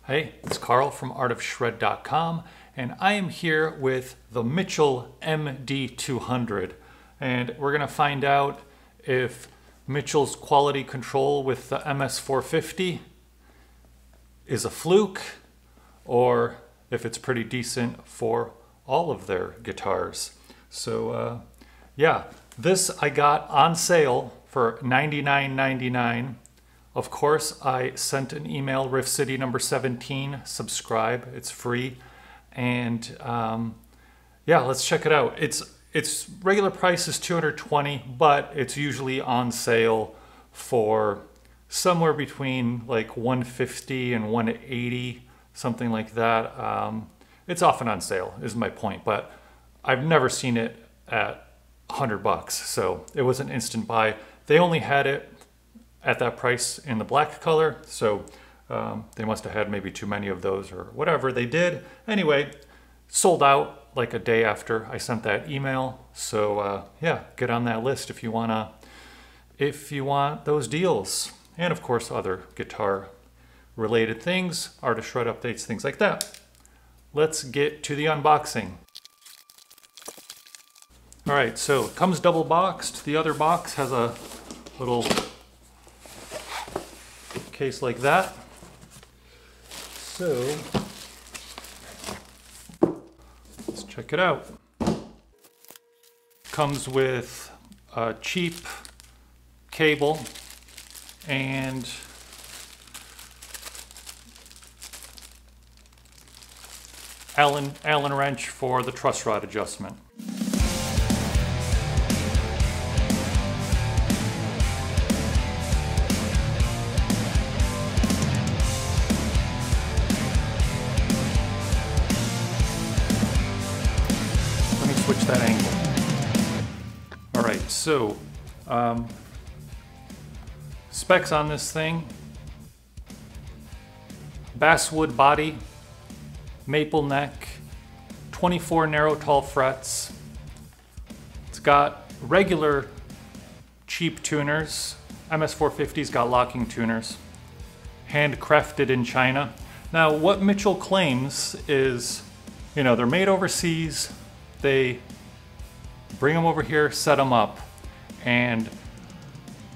Hey, it's Carl from artofshred.com, and I am here with the Mitchell MD200, and we're going to find out if Mitchell's quality control with the MS450 is a fluke, or if it's pretty decent for all of their guitars. So yeah, this I got on sale for $99.99. Of course, I sent an email, Riff City number 17, subscribe, it's free. And yeah, let's check it out. Its regular price is $220, but it's usually on sale for somewhere between like $150 and $180, something like that. It's often on sale, is my point, but I've never seen it at $100, so it was an instant buy. They only had it at that price in the black color, so they must have had maybe too many of those or whatever they did. Anyway, sold out like a day after I sent that email. So yeah, get on that list if you want those deals. And of course, other guitar related things, Art of Shred updates, things like that. Let's get to the unboxing. All right, so it comes double boxed. The other box has a little case like that. So let's check it out. Comes with a cheap cable and Allen wrench for the truss rod adjustment. Switch that angle. All right, so specs on this thing: basswood body, maple neck, 24 narrow tall frets. It's got regular cheap tuners. MS450's got locking tuners, handcrafted in China. Now, what Mitchell claims is, you know, they're made overseas. They bring them over here, set them up, and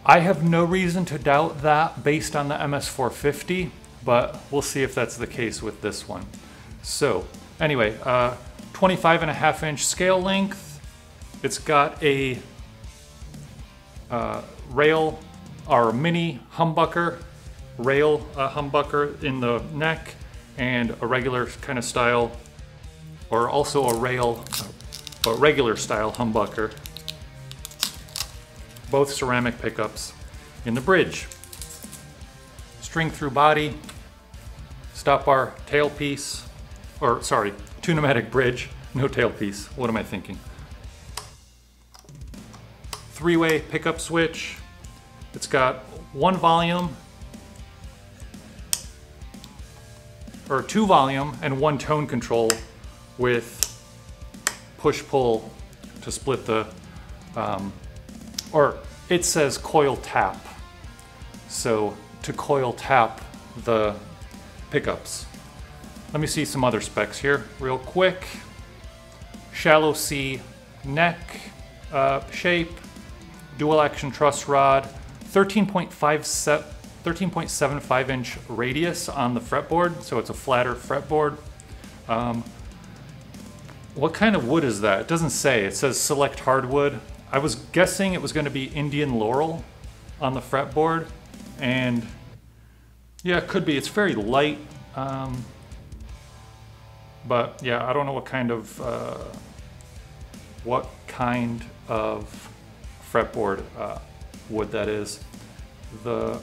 I have no reason to doubt that based on the MS450, but we'll see if that's the case with this one. So anyway, 25.5-inch scale length. It's got a rail or mini humbucker, rail humbucker in the neck, and a regular kind of style, or also a regular style humbucker. Both ceramic pickups in the bridge. String through body, stop bar tailpiece, or sorry, two-pneumatic bridge, no tailpiece. What am I thinking? Three-way pickup switch. It's got one volume, or two volume and one tone control with push-pull to split the, or it says coil tap. So to coil tap the pickups. Let me see some other specs here real quick. Shallow C neck shape, dual action truss rod, 13.75 inch radius on the fretboard, so it's a flatter fretboard. What kind of wood is that? It doesn't say. It says select hardwood. I was guessing it was going to be Indian laurel on the fretboard, and yeah, it could be. It's very light, but yeah, I don't know what kind of fretboard wood that is. The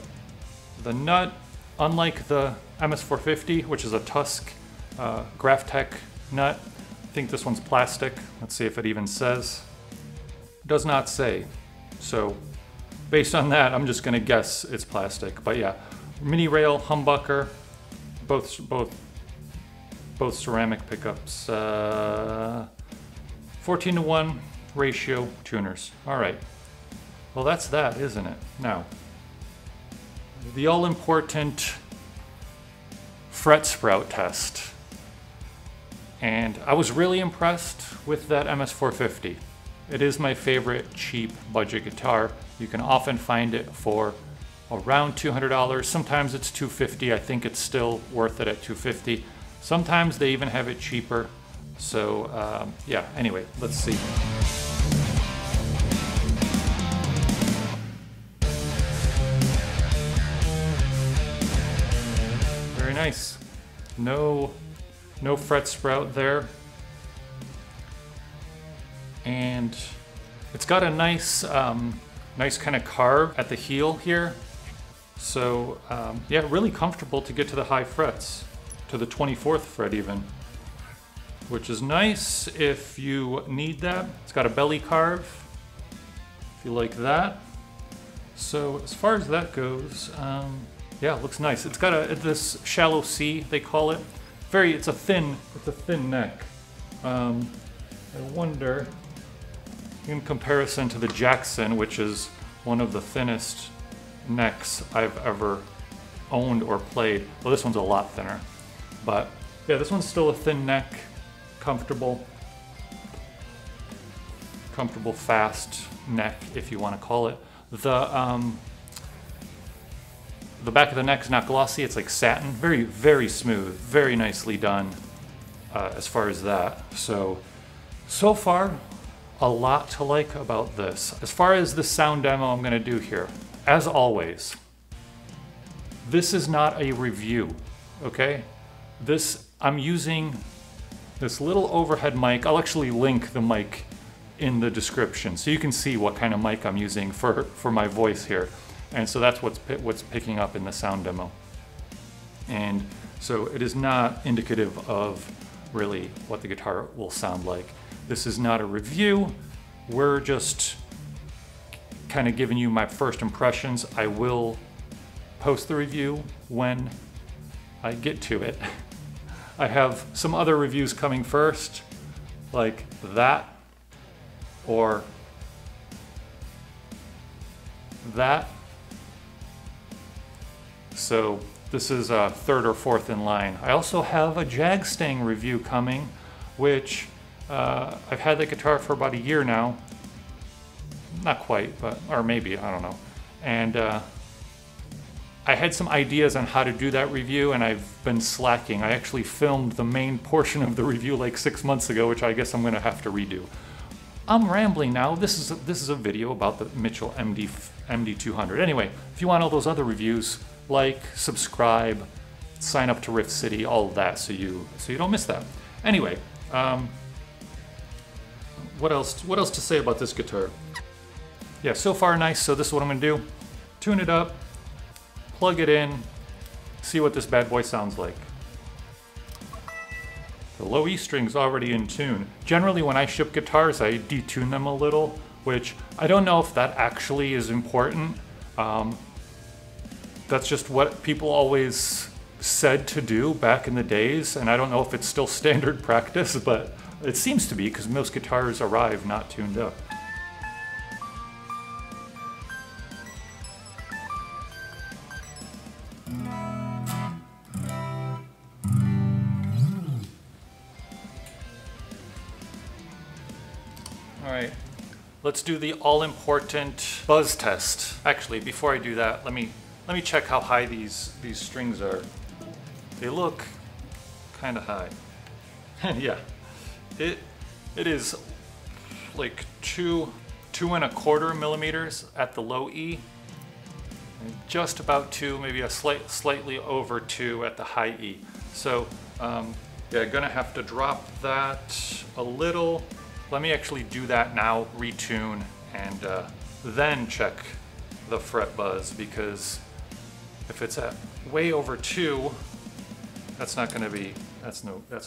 nut, unlike the MS450, which is a Tusk Graphtec nut, I think this one's plastic. Let's see if it even says. Does not say. So based on that, I'm just gonna guess it's plastic. But yeah, mini rail humbucker, both ceramic pickups, 14:1 ratio tuners. All right, well that's that, isn't it? Now, the all-important fret sprout test. And I was really impressed with that MS450. It is my favorite cheap budget guitar. You can often find it for around $200. Sometimes it's $250. I think it's still worth it at $250. Sometimes they even have it cheaper. So yeah, anyway, let's see. Very nice. No fret sprout there. And it's got a nice nice kind of carve at the heel here. So yeah, really comfortable to get to the high frets, to the 24th fret even, which is nice if you need that. It's got a belly carve, if you like that. So as far as that goes, yeah, it looks nice. It's got this shallow C, they call it. It's a thin neck. I wonder, in comparison to the Jackson, which is one of the thinnest necks I've ever owned or played. Well, this one's a lot thinner, but yeah, this one's still a thin neck, comfortable, fast neck, if you want to call it. The back of the neck is not glossy, it's like satin, very, very smooth, very nicely done as far as that. So far, a lot to like about this. As far as the sound demo I'm gonna do here, as always, this is not a review, okay? I'm using this little overhead mic. I'll actually link the mic in the description so you can see what kind of mic I'm using for my voice here. And so that's what's picking up in the sound demo. And so it is not indicative of really what the guitar will sound like. This is not a review. We're just kind of giving you my first impressions. I will post the review when I get to it. I have some other reviews coming first, like that, or that. So this is third or fourth in line. I also have a Jagstang review coming, which I've had the guitar for about a year now. Not quite, but, or maybe, I don't know. And I had some ideas on how to do that review, and I've been slacking. I actually filmed the main portion of the review like 6 months ago, which I guess I'm gonna have to redo. I'm rambling now. This is a video about the Mitchell MD200. Anyway, if you want all those other reviews, like, subscribe, sign up to Riff City, all of that, so you don't miss that. Anyway, what else to say about this guitar? Yeah, so far nice. So this is what I'm gonna do: tune it up, plug it in, see what this bad boy sounds like. The low E string's already in tune. Generally, when I ship guitars, I detune them a little, which I don't know if that actually is important. That's just what people always said to do back in the days, and I don't know if it's still standard practice, but it seems to be, because most guitars arrive not tuned up. All right, let's do the all-important buzz test. Actually, before I do that, let me check how high these strings are. They look kind of high. Yeah, it is like 2.25 millimeters at the low E, and just about 2, maybe a slightly over 2 at the high E. So yeah, gonna have to drop that a little. Let me actually do that now, retune, and then check the fret buzz, because if it's at way over 2, that's not gonna be, that's no good.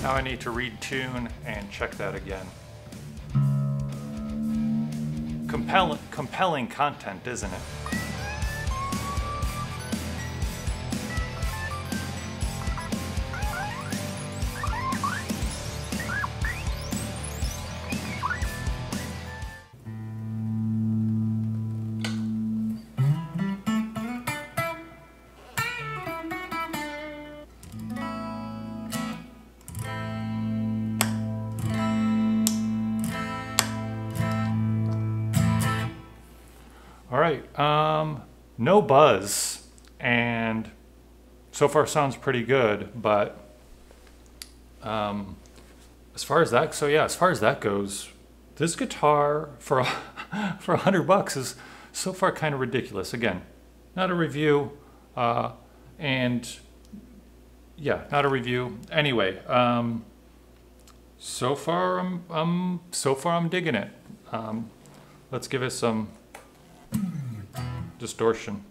Now I need to retune and check that again. Compelling content, isn't it? All right, no buzz, and so far sounds pretty good, but as far as that goes, this guitar for for $100 is so far kind of ridiculous. Again, not a review, and yeah, not a review. Anyway, so far I'm digging it. Let's give it some distortion.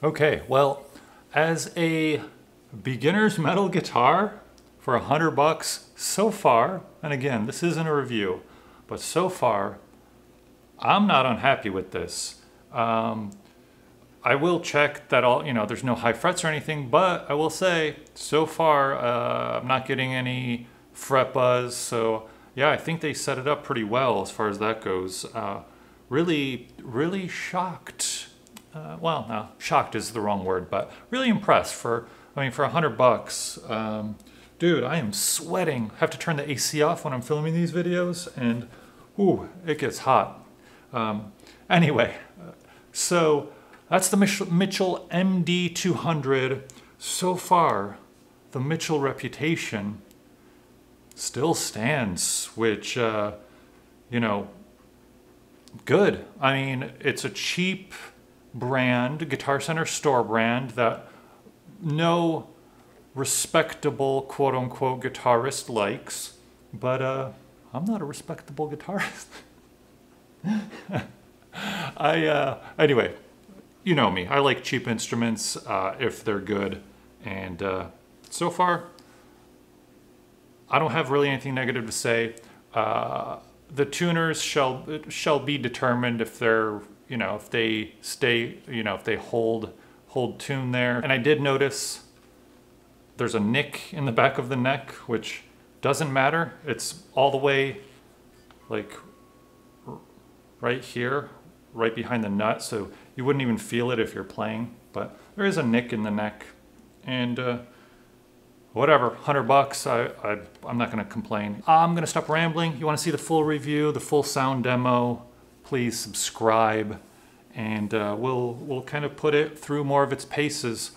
Okay, well, as a beginner's metal guitar for $100 so far, and again, this isn't a review, but so far, I'm not unhappy with this. I will check that there's no high frets or anything, but I will say, so far, I'm not getting any fret buzz, so yeah, I think they set it up pretty well as far as that goes. Really, really shocked. Well, no, shocked is the wrong word, but really impressed for $100. Dude, I am sweating. I have to turn the AC off when I'm filming these videos, and ooh, it gets hot. Anyway, so that's the Mitchell MD200. So far, the Mitchell reputation still stands, which, good. I mean, it's a cheap brand, Guitar Center store brand that no respectable quote-unquote guitarist likes, but I'm not a respectable guitarist. Anyway, you know me, I like cheap instruments if they're good, and so far I don't have really anything negative to say. The tuners shall be determined if they're, if they stay, if they hold tune there. And I did notice there's a nick in the back of the neck, which doesn't matter. It's all the way like right here, right behind the nut, so you wouldn't even feel it if you're playing, but there is a nick in the neck, and whatever, $100, I'm not gonna complain. I'm gonna stop rambling. You wanna see the full review, the full sound demo, please subscribe, and we'll kind of put it through more of its paces.